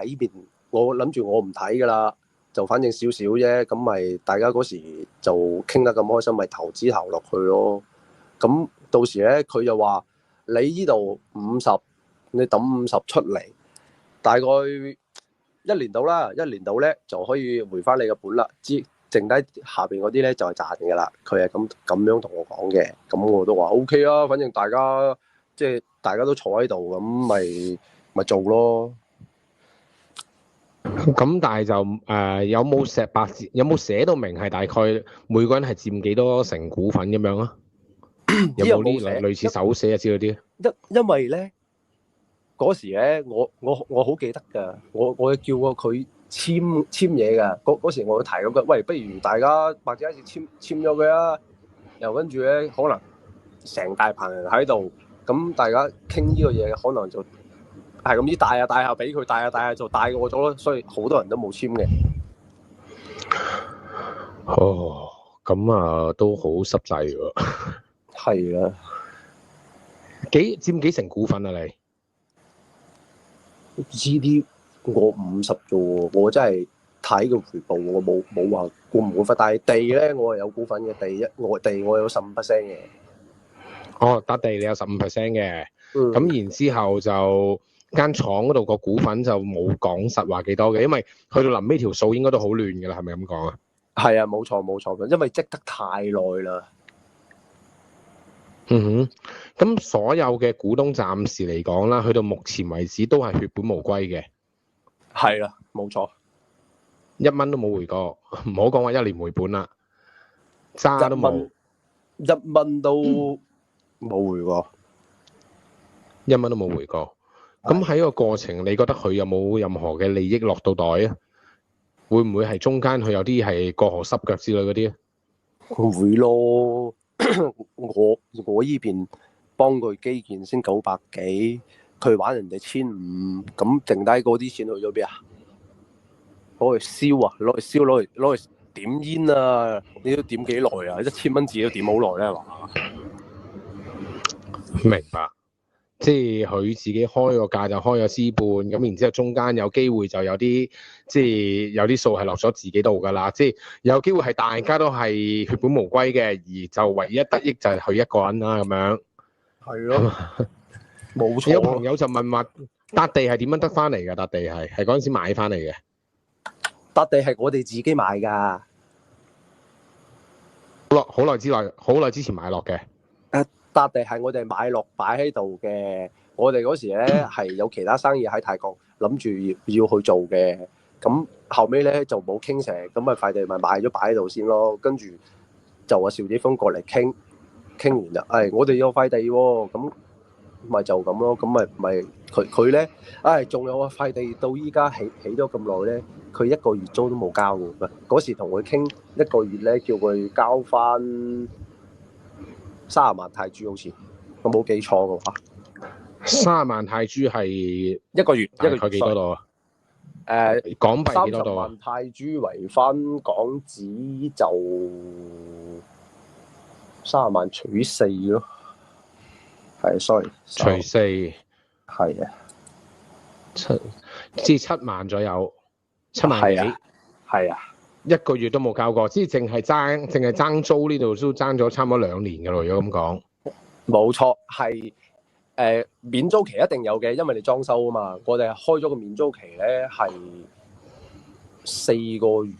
呢邊我諗住我唔睇噶啦，就反正少少啫，咁咪大家嗰時就傾得咁開心，咪投資投落去咯。咁到時咧，佢就話你呢度50，你抌50出嚟，大概一年到啦，一年到咧就可以回翻你嘅本啦。剩低下邊嗰啲咧就係賺嘅啦。佢係咁樣同我講嘅，咁我都話 OK 啊，反正大家即係大家都坐喺度，咁咪做咯。咁但係就有冇石白字，有冇寫到明係大概每個人係佔幾多成股份咁樣啊？有冇呢類似手寫啊之類啲？因為咧嗰時咧，我好記得㗎，我叫過佢簽嘢㗎。嗰時我提咁嘅，喂，不如大家或者一齊簽咗佢啊。又跟住咧，可能成大棚人喺度，咁大家傾呢個嘢，可能就係咁啲帶下俾佢，帶下就帶過咗咯。所以好多人都冇簽嘅。哦，咁啊都好濕滯喎。係啊，佔幾成股份啊你？呢啲我50啫喎，我真係睇個回報，我冇話股唔股份。但係地咧，我係有股份嘅，地我有15% 嘅。哦，笪地你有15% 嘅，咁然之後就間廠嗰度個股份就冇講實話幾多嘅，因為去到臨尾條數應該都好亂㗎啦，係咪咁講啊？係啊，冇錯，因為積得太耐啦。咁所有嘅股東暫時嚟講啦，去到目前為止都係血本無歸嘅。係啦，冇錯，1蚊都冇回過，唔好講話1年回本啦，渣都冇，1蚊都冇回過，1蚊都冇回過。咁喺個過程，你覺得佢有冇任何嘅利益落到袋啊？會唔會係中間佢有啲係過河濕腳之類嗰啲啊？會咯，我依邊幫佢基建先900幾，佢玩人哋1500，咁剩低嗰啲錢去咗邊啊？攞去燒啊，攞去點煙啊！你都點幾耐啊？1000蚊自己都點好耐咧，係嘛？明白，即係佢自己開個價就開咗資本，咁然之後中間有機會就有啲即係有啲數係落咗自己度㗎啦，即係有機會係大家都係血本無歸嘅，而就唯一得益就係佢一個人啦咁樣。係咯，冇錯。有朋友就問話笪地係點樣得翻嚟㗎？笪地係嗰陣時買翻嚟嘅。笪地係我哋自己買㗎。好耐之前買落嘅。笪地係我哋買落擺喺度嘅。我哋嗰時咧係有其他生意喺泰國，諗住要去做嘅。咁後尾咧就冇傾成，咁咪塊地咪買咗擺喺度先咯。跟住就話邵子峰過嚟傾完啦。我哋有塊地喎，咁咪就咁咯。咁咪佢咧，仲有啊塊地到依家起咗咁耐咧，佢1個月租都冇交嘅。嗰時同佢傾1個月咧，叫佢交翻30萬泰銖，好似我冇記錯嘅話。30萬泰銖係1個月，大概幾多度啊？港幣幾多度啊？30萬泰銖為翻港紙就30萬除4咯。係 sorry 除4係啊，7萬左右，7萬幾。係啊，1個月都冇交過，即係淨係爭租呢度都爭咗差唔多2年㗎咯。如果咁講，冇錯，係免租期一定有嘅，因為你裝修啊嘛。我哋開咗個免租期咧係4個月，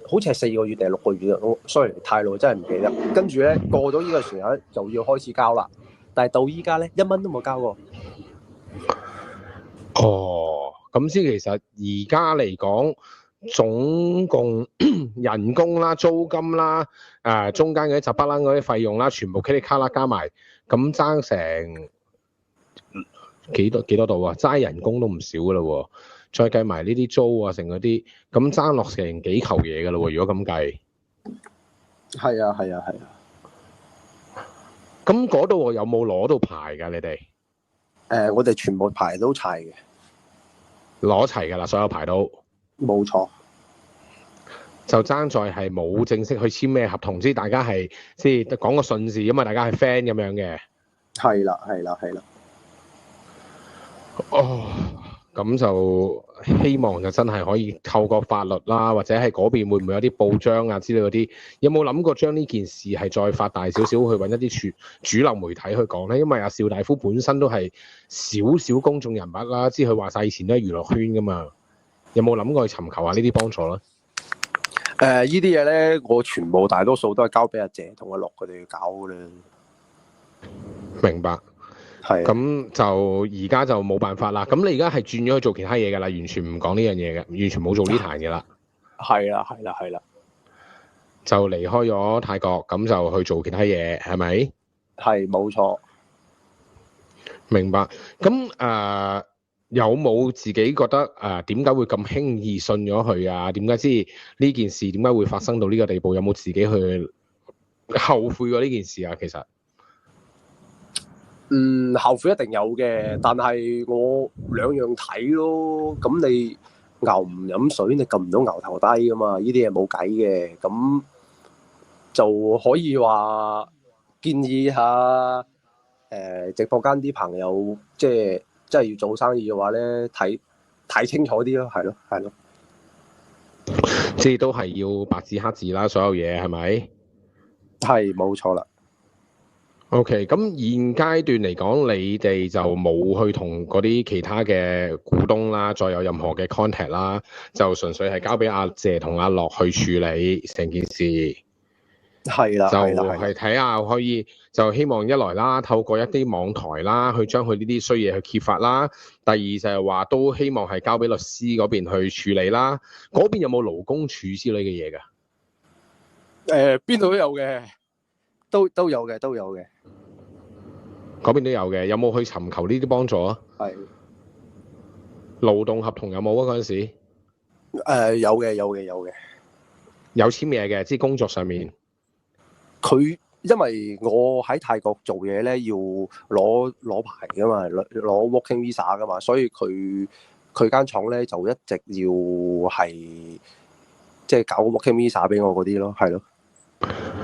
好似係4個月定係6個月啊？sorry，太耐真係唔記得。跟住咧過咗呢個時間就要開始交啦，但係到依家咧1蚊都冇交過。哦，咁先其實而家嚟講，總共人工啦、租金啦、中間嗰啲雜不楞嗰啲費用啦，全部 K 卡啦加埋，咁爭成幾多度啊？齋人工都唔少噶啦喎，再計埋呢啲租啊，成嗰啲，咁爭落成幾球嘢噶啦喎。如果咁計，係啊。咁嗰度有冇攞到牌㗎？你哋？我哋全部牌都齊嘅，攞齊㗎啦，所有牌都冇錯。就爭在係冇正式去簽咩合同，即係大家係即係講個順字，因為大家係 friend 咁樣嘅。係啦。哦，咁就希望就真係可以透過法律啦，或者係嗰邊會唔會有啲報章啊之類嗰啲，有冇諗過將呢件事係再發大少少，去揾一啲主流媒體去講呢？因為阿邵大夫本身都係少少公眾人物啦，知佢話晒以前都係娛樂圈噶嘛，有冇諗過去尋求下呢啲幫助咧？呢啲嘢咧，我全部大多數都係交俾阿謝同阿樂佢哋搞嘅啦。明白。係。咁就而家就冇辦法啦。咁你而家係轉咗去做其他嘢㗎啦，完全唔講呢樣嘢嘅，完全冇做呢壇嘅啦。係啦，係啦，係啦。就離開咗泰國，咁就去做其他嘢，係咪？係，冇錯。明白。咁有冇自己覺得點解會咁輕易信咗佢啊？點解知呢件事點解會發生到呢個地步？有冇自己去後悔過呢件事啊？其實後悔一定有嘅，但係我兩樣睇咯。咁你牛唔飲水，你撳唔到牛頭低噶嘛？呢啲嘢冇計嘅。咁就可以話建議下直播間啲朋友，即係要做生意嘅話咧，睇清楚啲咯，係咯，係咯。即係都係要白紙黑字啦，所有嘢係咪？係，冇錯啦。OK，咁現階段嚟講，你哋就冇去同嗰啲其他嘅股東啦，再有任何嘅 contact 啦，就純粹係交俾阿謝同阿樂去處理成件事。係啦，就係睇下可以，就希望一來啦，透過一啲網台啦，去將佢呢啲衰嘢去揭發啦；第二就係話都希望係交俾律師嗰邊去處理啦。嗰邊有冇勞工處之類嘅嘢㗎？邊度都有嘅，都有嘅，都有嘅。嗰邊都有嘅，有冇去尋求呢啲幫助啊？係。勞動合同有冇啊？嗰陣時？有嘅，有嘅，有嘅。有簽嘢嘅，即係工作上面。佢因為我喺泰國做嘢咧，要攞牌噶嘛，攞 working visa 噶嘛，所以佢間廠咧就一直要係即係搞 working visa 俾我嗰啲咯，係咯。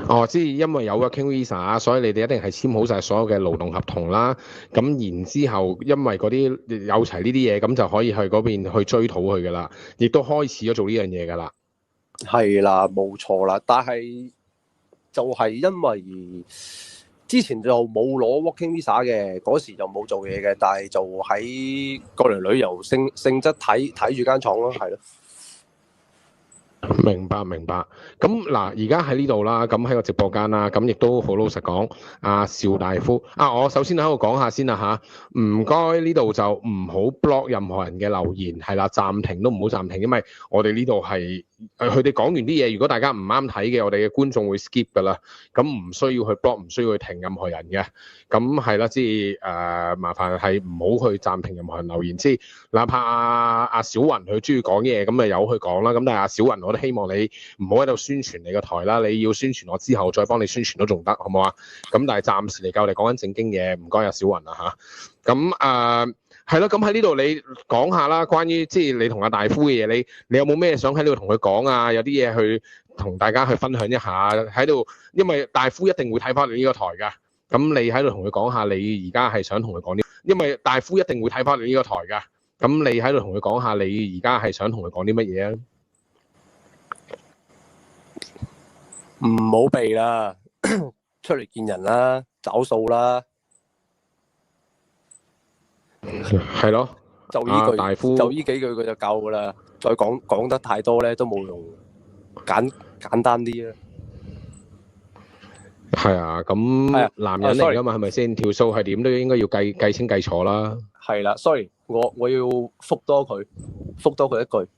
哦，即係因為有 working visa，所以你哋一定係簽好晒所有嘅勞動合同啦。咁然之後，因為嗰啲有齊呢啲嘢，咁就可以去嗰邊去追討佢噶啦，亦都開始咗做呢樣嘢噶啦。係啦，冇錯啦，但係就係因為之前就冇攞 working visa 嘅，嗰時就冇做嘢嘅，但係就喺過嚟旅遊性質睇住間廠咯，係咯。明白。咁嗱，而家喺呢度啦，咁喺個直播間啦，咁亦都好老實講，阿邵大夫我首先喺度講下先啦吓，唔該呢度就唔好 block 任何人嘅留言，係啦，暫停都唔好暫停，因為我哋呢度係佢哋講完啲嘢，如果大家唔啱睇嘅，我哋嘅觀眾會 skip 噶啦，咁唔需要去 block，唔需要去停任何人嘅，咁係啦，即係麻煩係唔好去暫停任何人留言，即係哪怕阿小雲佢中意講嘢，咁咪由佢講啦，咁但係阿小雲我都希望你唔好喺度宣傳你個台啦，你要宣傳我之後再幫你宣傳都仲得，好唔好啊？咁但係暫時嚟講，我哋講緊正經嘢，唔該阿小雲啊嚇。咁係咯，咁喺呢度你講下啦，關於即係你同阿大夫嘅嘢，你有冇咩想喺呢度同佢講啊？有啲嘢去同大家去分享一下喺度，因為大夫一定會睇翻你呢個台㗎。咁你喺度同佢講下，你而家係想同佢講啲，因為大夫一定會睇翻你呢個台㗎。咁你喺度同佢講下，你而家係想同佢講啲乜嘢啊？唔好避啦，出嚟見人啦，找數啦。係咯，就呢句，大夫就呢幾句佢就夠噶啦。再講得太多咧都冇用，簡單啲啦。係啊，咁男人嚟噶嘛，係咪先？條數係點都應該要計清計楚啦。係啦，sorry，我要覆多佢一句，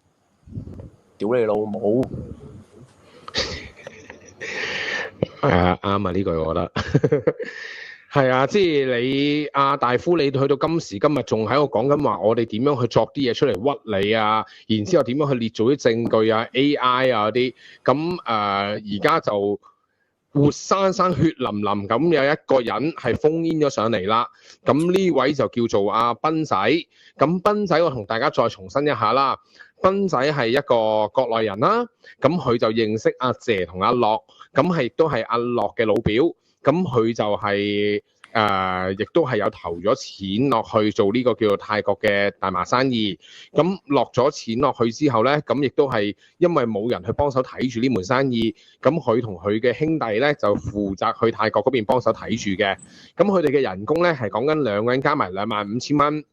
屌你老母！啱啊，呢句我覺得係啊，即係你阿大夫，你去到今時今日仲喺度講緊話，我哋點樣去作啲嘢出嚟屈你啊？然之後點樣去列做啲證據啊 ？AI 啊嗰啲，咁而家就活生生血淋淋咁有一個人係封煙咗上嚟啦。咁呢位就叫做阿斌仔。咁斌仔我同大家再重申一下啦。斌仔係一個國內人啦，咁佢就認識阿謝同阿樂，咁係都係阿樂嘅老表，咁佢就係亦都係有投咗錢落去做呢個叫做泰國嘅大麻生意。咁落咗錢落去之後咧，咁亦都係因為冇人去幫手睇住呢門生意，咁佢同佢嘅兄弟咧就負責去泰國嗰邊幫手睇住嘅。咁佢哋嘅人工咧係講緊兩個人加埋25,000蚊。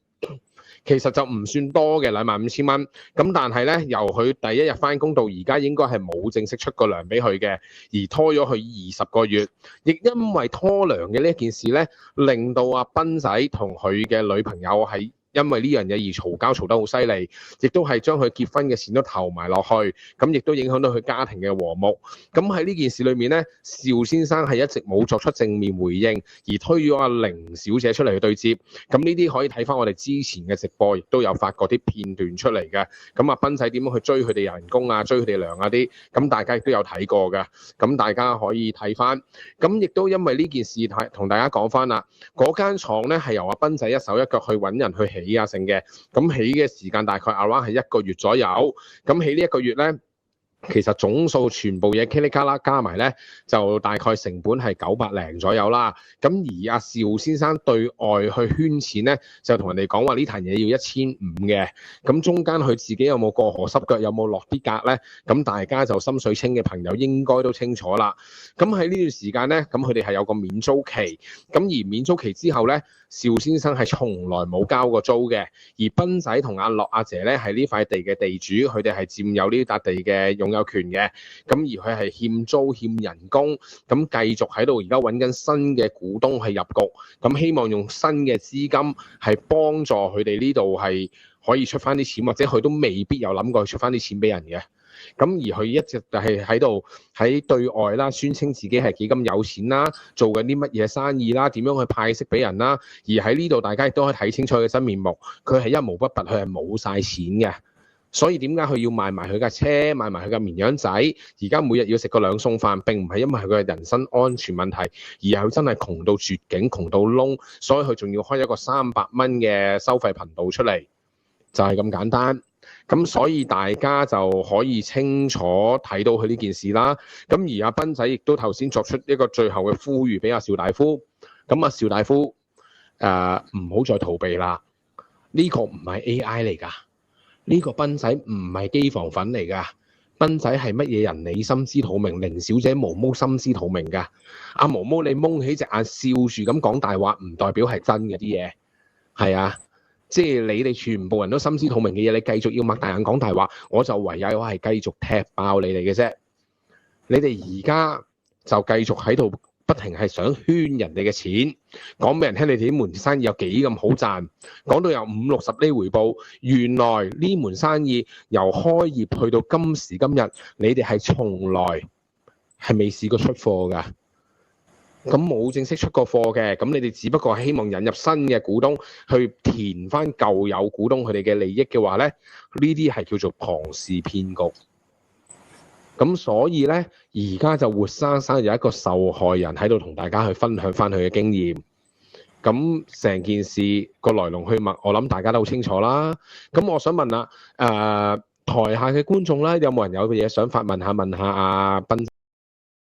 其實就唔算多嘅25,000蚊，咁但係咧由佢第一日翻工到而家應該係冇正式出過糧俾佢嘅，而拖咗佢20個月，亦因為拖糧嘅呢件事咧，令到阿斌仔同佢嘅女朋友係因為呢樣嘢而嘈交嘈得好犀利，亦都係將佢結婚嘅錢都投埋落去，咁亦都影響到佢家庭嘅和睦。咁喺呢件事裏面咧，邵先生係一直冇作出正面回應，而推咗阿凌小姐出嚟去對接。咁呢啲可以睇翻我哋之前嘅直播，亦都有發過啲片段出嚟嘅。咁阿斌仔點樣去追佢哋人工啊、追佢哋糧啊啲，咁大家亦都有睇過嘅。咁大家可以睇翻。咁亦都因為呢件事同大家講翻啦，嗰間廠咧係由阿斌仔一手一腳去揾人去起啊成嘅，咁起嘅時間大概around係1個月左右，咁起呢1個月咧，其實總數全部嘢噼里卡啦加埋咧，就大概成本係900零左右啦。咁而阿邵先生對外去圈錢咧，就同人哋講話呢壇嘢要1500嘅。咁中間佢自己有冇過河濕腳，有冇落啲格咧？咁大家就心水清嘅朋友應該都清楚啦。咁喺呢段時間咧，咁佢哋係有個免租期。咁而免租期之後咧，邵先生係從來冇交過租嘅。而斌仔同阿樂阿姐咧係呢塊地嘅地主，佢哋係佔有呢笪地嘅擁有權嘅。咁而佢係欠租欠人工，咁繼續喺度而家揾緊新嘅股東去入局，咁希望用新嘅資金係幫助佢哋呢度係可以出翻啲錢，或者佢都未必有諗過出翻啲錢俾人嘅。咁而佢一直就係喺度喺對外啦，宣稱自己係幾咁有錢啦，做緊啲乜嘢生意啦，點樣去派息俾人啦。而喺呢度大家亦都可以睇清楚佢嘅真面目，佢係一毛不拔，佢係冇晒錢嘅。所以點解佢要賣埋佢架車，賣埋佢架綿羊仔，而家每日要食個2餸飯，並唔係因為佢嘅人身安全問題，而係佢真係窮到絕境，窮到窿，所以佢仲要開一個300蚊嘅收費頻道出嚟，就係咁簡單。咁所以大家就可以清楚睇到佢呢件事啦。咁而阿斌仔亦都頭先作出一個最後嘅呼籲俾阿邵大夫。咁阿邵大夫唔好再逃避啦。呢個唔係 AI 嚟㗎，呢個斌仔唔係機房粉嚟㗎。斌仔係乜嘢人？你心知肚明。凌小姐毛毛心知肚明㗎。阿毛毛你蒙起隻眼笑住咁講大話，唔代表係真嘅啲嘢。係啊。即係你哋全部人都心知肚明嘅嘢，你繼續要擘大眼講大話，我就唯有係繼續踢爆你哋嘅啫。你哋而家就繼續喺度不停係想圈人哋嘅錢，講俾人聽你哋呢門生意有幾咁好賺，講到有50-60厘回報。原來呢門生意由開業去到今時今日，你哋係從來係未試過出貨㗎。咁冇正式出過貨嘅，咁你哋只不過係希望引入新嘅股東去填翻舊有股東佢哋嘅利益嘅話咧，呢啲係叫做龐氏騙局。咁所以咧，而家就活生生有一個受害人喺度同大家去分享翻佢嘅經驗。咁成件事個來龍去脈，我諗大家都好清楚啦。咁我想問啦，台下嘅觀眾啦，有冇人有嘢想問下阿斌？